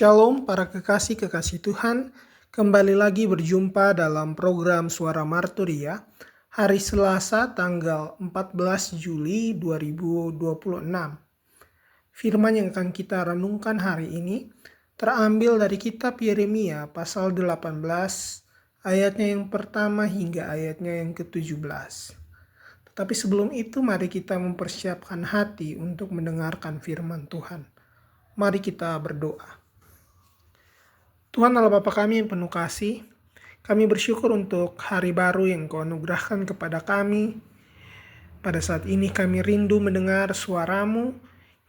Shalom para kekasih-kekasih Tuhan, kembali lagi berjumpa dalam program Suara Marturia, hari Selasa tanggal 14 Juli 2026. Firman yang akan kita renungkan hari ini terambil dari kitab Yeremia pasal 18, ayatnya yang pertama hingga ayatnya yang ke-17. Tetapi sebelum itu mari kita mempersiapkan hati untuk mendengarkan firman Tuhan. Mari kita berdoa. Tuhan Allah Bapa kami yang penuh kasih, kami bersyukur untuk hari baru yang Kau anugerahkan kepada kami. Pada saat ini kami rindu mendengar suara-Mu,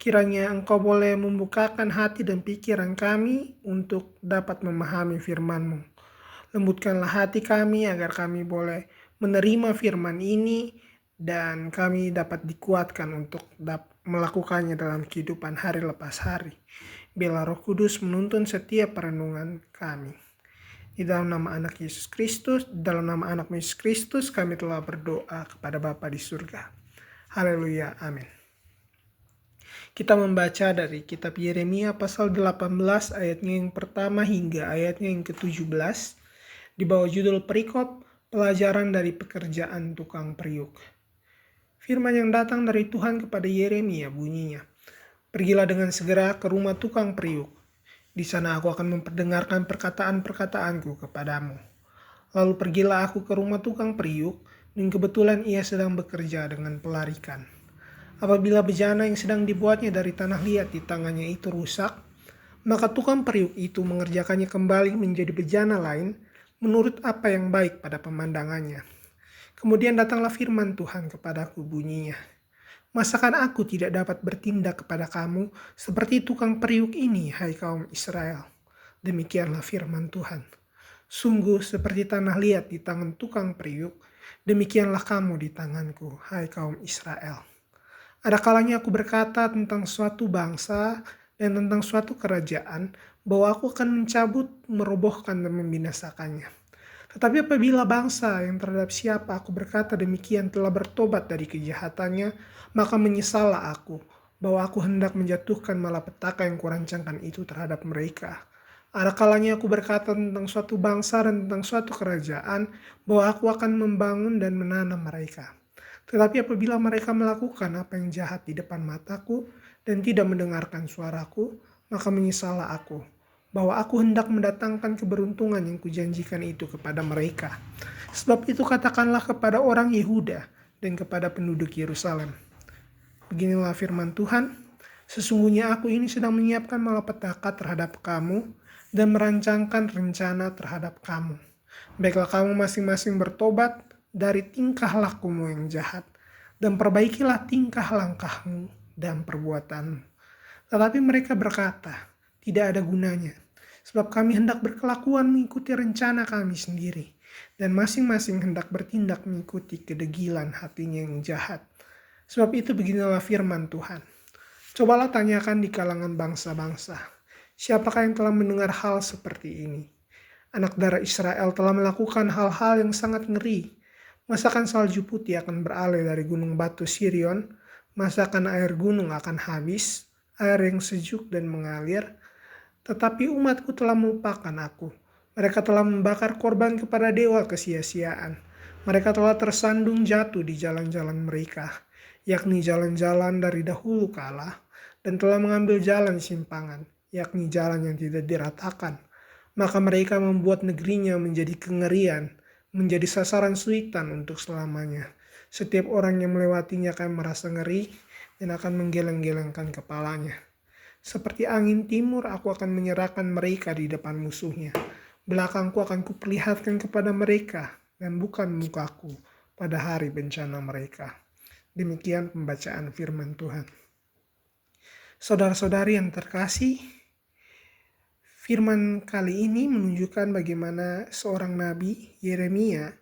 kiranya Engkau boleh membukakan hati dan pikiran kami untuk dapat memahami firman-Mu. Lembutkanlah hati kami agar kami boleh menerima firman ini dan kami dapat dikuatkan untuk melakukannya dalam kehidupan hari lepas hari. Biarlah Roh Kudus menuntun setiap perenungan kami. Di dalam nama anak Yesus Kristus, kami telah berdoa kepada Bapa di surga. Haleluya, amin. Kita membaca dari kitab Yeremia pasal 18 ayatnya yang pertama hingga ayatnya yang ke-17 di bawah judul perikop pelajaran dari pekerjaan tukang periuk. Firman yang datang dari Tuhan kepada Yeremia bunyinya, "Pergilah dengan segera ke rumah tukang periuk. Di sana aku akan memperdengarkan perkataan-perkataanku kepadamu. Lalu pergilah aku ke rumah tukang periuk, dan kebetulan ia sedang bekerja dengan pelarikan. Apabila bejana yang sedang dibuatnya dari tanah liat di tangannya itu rusak, maka tukang periuk itu mengerjakannya kembali menjadi bejana lain menurut apa yang baik pada pemandangannya. Kemudian datanglah firman Tuhan kepadaku bunyinya, Masakan aku tidak dapat bertindak kepada kamu seperti tukang periuk ini, hai kaum Israel? Demikianlah firman Tuhan. Sungguh seperti tanah liat di tangan tukang periuk, demikianlah kamu di tanganku, hai kaum Israel. Ada kalanya aku berkata tentang suatu bangsa dan tentang suatu kerajaan, bahwa aku akan mencabut, merobohkan dan membinasakannya. Tetapi apabila bangsa yang terhadap siapa aku berkata demikian telah bertobat dari kejahatannya, maka menyesallah aku bahwa aku hendak menjatuhkan malapetaka yang kurancangkan itu terhadap mereka. Ada kalanya aku berkata tentang suatu bangsa dan tentang suatu kerajaan bahwa aku akan membangun dan menanam mereka. Tetapi apabila mereka melakukan apa yang jahat di depan mataku dan tidak mendengarkan suaraku, maka menyesallah aku bahwa aku hendak mendatangkan keberuntungan yang kujanjikan itu kepada mereka. Sebab itu katakanlah kepada orang Yehuda dan kepada penduduk Yerusalem. Beginilah firman Tuhan, sesungguhnya aku ini sedang menyiapkan malapetaka terhadap kamu dan merancangkan rencana terhadap kamu. Baiklah kamu masing-masing bertobat dari tingkah lakumu yang jahat dan perbaikilah tingkah langkahmu dan perbuatanmu. Tetapi mereka berkata, tidak ada gunanya, sebab kami hendak berkelakuan mengikuti rencana kami sendiri, dan masing-masing hendak bertindak mengikuti kedegilan hatinya yang jahat. Sebab itu beginilah firman Tuhan. Cobalah tanyakan di kalangan bangsa-bangsa, siapakah yang telah mendengar hal seperti ini? Anak darah Israel telah melakukan hal-hal yang sangat ngeri. Masakan salju putih akan beralih dari gunung batu Sirion, masakan air gunung akan habis, air yang sejuk dan mengalir. Tetapi umatku telah melupakan aku. Mereka telah membakar korban kepada dewa kesia-siaan. Mereka telah tersandung jatuh di jalan-jalan mereka, yakni jalan-jalan dari dahulu kala, dan telah mengambil jalan simpangan, yakni jalan yang tidak diratakan. Maka mereka membuat negerinya menjadi kengerian, menjadi sasaran suitan untuk selamanya. Setiap orang yang melewatinya akan merasa ngeri dan akan menggeleng-gelengkan kepalanya. Seperti angin timur aku akan menyerahkan mereka di depan musuhnya. Belakangku akan kuperlihatkan kepada mereka dan bukan mukaku pada hari bencana mereka. Demikian pembacaan firman Tuhan. Saudara-saudari yang terkasih, firman kali ini menunjukkan bagaimana seorang nabi, Yeremia,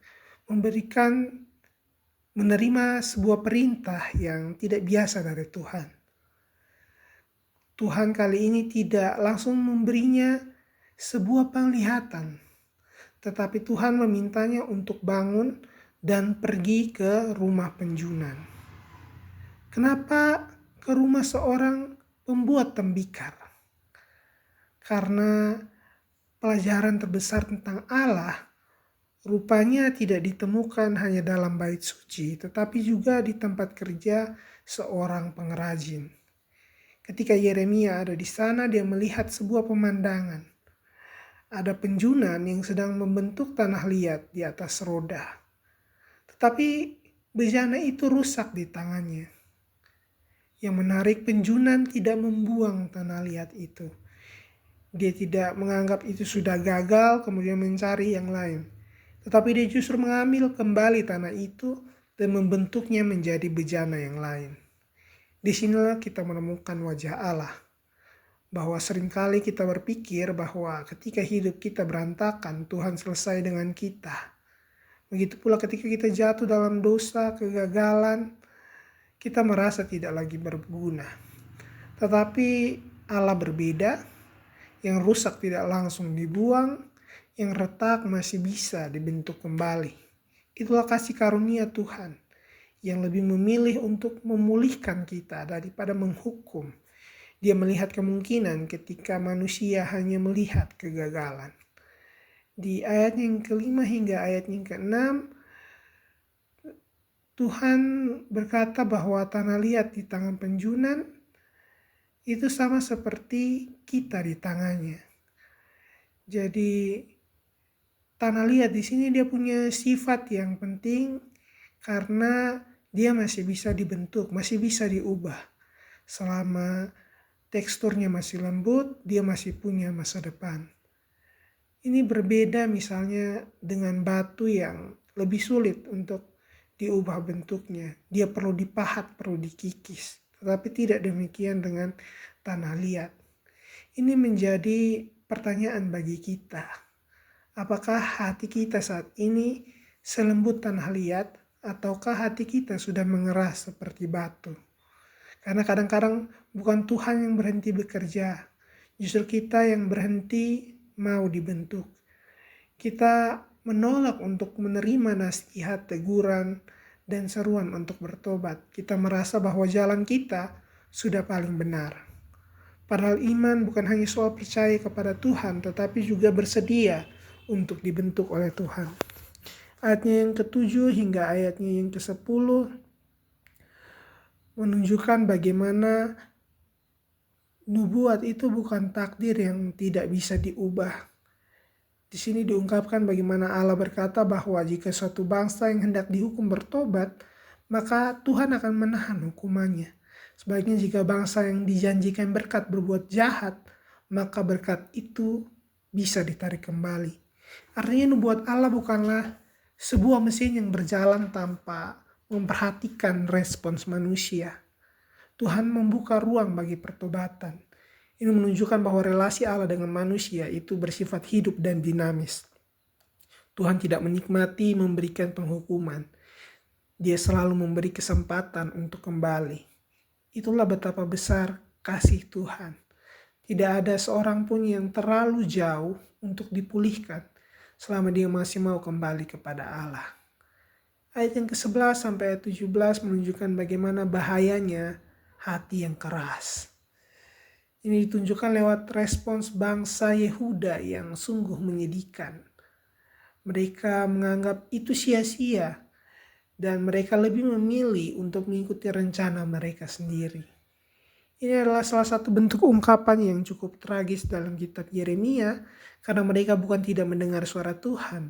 menerima sebuah perintah yang tidak biasa dari Tuhan. Tuhan kali ini tidak langsung memberinya sebuah penglihatan, tetapi Tuhan memintanya untuk bangun dan pergi ke rumah penjunan. Kenapa ke rumah seorang pembuat tembikar? karena pelajaran terbesar tentang Allah rupanya tidak ditemukan hanya dalam bait suci, tetapi juga di tempat kerja seorang pengrajin. Ketika Yeremia ada di sana, dia melihat sebuah pemandangan. Ada penjunan yang sedang membentuk tanah liat di atas roda. Tetapi bejana itu rusak di tangannya. Yang menarik, penjunan tidak membuang tanah liat itu. Dia tidak menganggap itu sudah gagal kemudian mencari yang lain. Tetapi dia justru mengambil kembali tanah itu dan membentuknya menjadi bejana yang lain. Disinilah kita menemukan wajah Allah. Bahwa seringkali kita berpikir bahwa ketika hidup kita berantakan, Tuhan selesai dengan kita. Begitu pula ketika kita jatuh dalam dosa, kegagalan, kita merasa tidak lagi berguna. Tetapi Allah berbeda, yang rusak tidak langsung dibuang, yang retak masih bisa dibentuk kembali. Itulah kasih karunia Tuhan yang lebih memilih untuk memulihkan kita daripada menghukum. Dia melihat kemungkinan ketika manusia hanya melihat kegagalan. Di ayat yang kelima hingga ayat yang keenam, Tuhan berkata bahwa tanah liat di tangan penjunan itu sama seperti kita di tangannya. Jadi tanah liat di sini dia punya sifat yang penting karena dia masih bisa dibentuk, masih bisa diubah. Selama teksturnya masih lembut, dia masih punya masa depan. Ini berbeda misalnya dengan batu yang lebih sulit untuk diubah bentuknya. Dia perlu dipahat, perlu dikikis. Tetapi tidak demikian dengan tanah liat. Ini menjadi pertanyaan bagi kita. Apakah hati kita saat ini selembut tanah liat ataukah hati kita sudah mengeras seperti batu? Karena kadang-kadang bukan Tuhan yang berhenti bekerja, justru kita yang berhenti mau dibentuk. Kita menolak untuk menerima nasihat, teguran, dan seruan untuk bertobat. Kita merasa bahwa jalan kita sudah paling benar. Padahal iman bukan hanya soal percaya kepada Tuhan, tetapi juga bersedia untuk dibentuk oleh Tuhan. Ayatnya yang ke-7 hingga ayatnya yang ke-10 menunjukkan bagaimana nubuat itu bukan takdir yang tidak bisa diubah. Di sini diungkapkan bagaimana Allah berkata bahwa jika suatu bangsa yang hendak dihukum bertobat, maka Tuhan akan menahan hukumannya. Sebaliknya jika bangsa yang dijanjikan berkat berbuat jahat, maka berkat itu bisa ditarik kembali. Artinya nubuat Allah bukanlah sebuah mesin yang berjalan tanpa memperhatikan respons manusia. Tuhan membuka ruang bagi pertobatan. Ini menunjukkan bahwa relasi Allah dengan manusia itu bersifat hidup dan dinamis. Tuhan tidak menikmati memberikan penghukuman. Dia selalu memberi kesempatan untuk kembali. Itulah betapa besar kasih Tuhan. Tidak ada seorang pun yang terlalu jauh untuk dipulihkan selama dia masih mau kembali kepada Allah. Ayat yang ke-11 sampai ayat 17 menunjukkan bagaimana bahayanya hati yang keras. Ini ditunjukkan lewat respons bangsa Yehuda yang sungguh menyedihkan. Mereka menganggap itu sia-sia dan mereka lebih memilih untuk mengikuti rencana mereka sendiri. Ini adalah salah satu bentuk ungkapan yang cukup tragis dalam kitab Yeremia karena mereka bukan tidak mendengar suara Tuhan.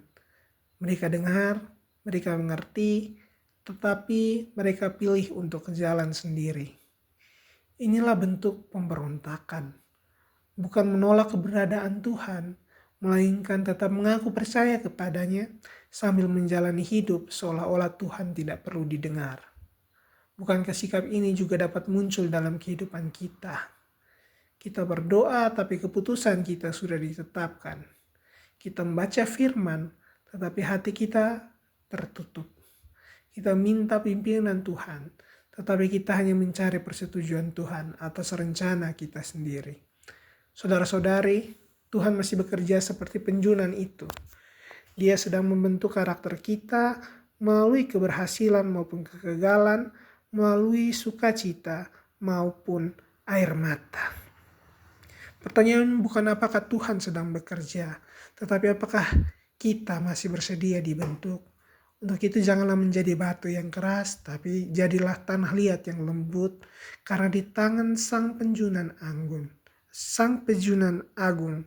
Mereka dengar, mereka mengerti, tetapi mereka pilih untuk jalan sendiri. Inilah bentuk pemberontakan. Bukan menolak keberadaan Tuhan, melainkan tetap mengaku percaya kepadanya sambil menjalani hidup seolah-olah Tuhan tidak perlu didengar. Bukankah sikap ini juga dapat muncul dalam kehidupan kita? Kita berdoa tapi keputusan kita sudah ditetapkan. Kita membaca firman tetapi hati kita tertutup. Kita minta pimpinan Tuhan, tetapi kita hanya mencari persetujuan Tuhan atas rencana kita sendiri. Saudara-saudari, Tuhan masih bekerja seperti penjunan itu. Dia sedang membentuk karakter kita melalui keberhasilan maupun kegagalan, melalui sukacita maupun air mata. Pertanyaan bukan apakah Tuhan sedang bekerja, tetapi apakah kita masih bersedia dibentuk. Untuk itu janganlah menjadi batu yang keras, tapi jadilah tanah liat yang lembut, karena di tangan Sang Pejunan Agung,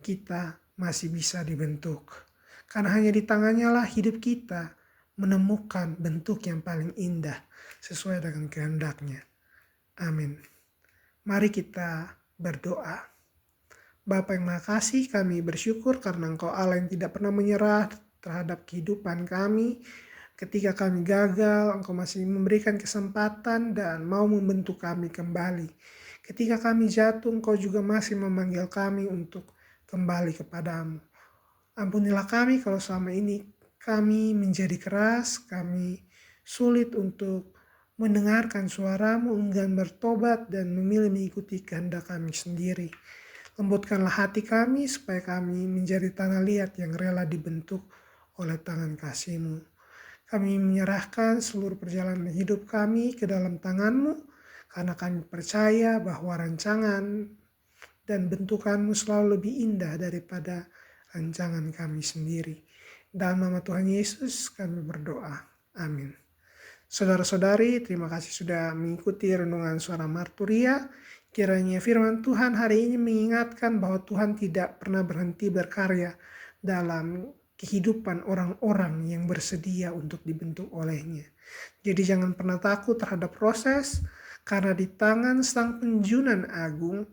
kita masih bisa dibentuk. Karena hanya di tangannya lah hidup kita menemukan bentuk yang paling indah sesuai dengan kehendaknya. Amin. Mari kita berdoa. Bapa yang Maha Kasih, kami bersyukur karena Engkau Allah yang tidak pernah menyerah terhadap kehidupan kami. Ketika kami gagal, Engkau masih memberikan kesempatan dan mau membentuk kami kembali. Ketika kami jatuh, Engkau juga masih memanggil kami untuk kembali kepadamu. Ampunilah kami kalau selama ini kami menjadi keras, kami sulit untuk mendengarkan suaramu, enggan bertobat dan memilih mengikuti kehendak kami sendiri. Lembutkanlah hati kami supaya kami menjadi tanah liat yang rela dibentuk oleh tangan kasih-Mu. Kami menyerahkan seluruh perjalanan hidup kami ke dalam tangan-Mu, karena kami percaya bahwa rancangan dan bentukan-Mu selalu lebih indah daripada rancangan kami sendiri. Dalam nama Tuhan Yesus kami berdoa. Amin. Saudara-saudari, terima kasih sudah mengikuti renungan suara Marturia. Kiranya firman Tuhan hari ini mengingatkan bahwa Tuhan tidak pernah berhenti berkarya dalam kehidupan orang-orang yang bersedia untuk dibentuk olehnya. Jadi jangan pernah takut terhadap proses, karena di tangan Sang Penjunan Agung,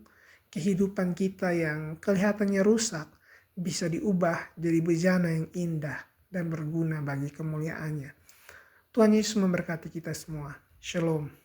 kehidupan kita yang kelihatannya rusak bisa diubah jadi bejana yang indah dan berguna bagi kemuliaannya. Tuhan Yesus memberkati kita semua. Shalom.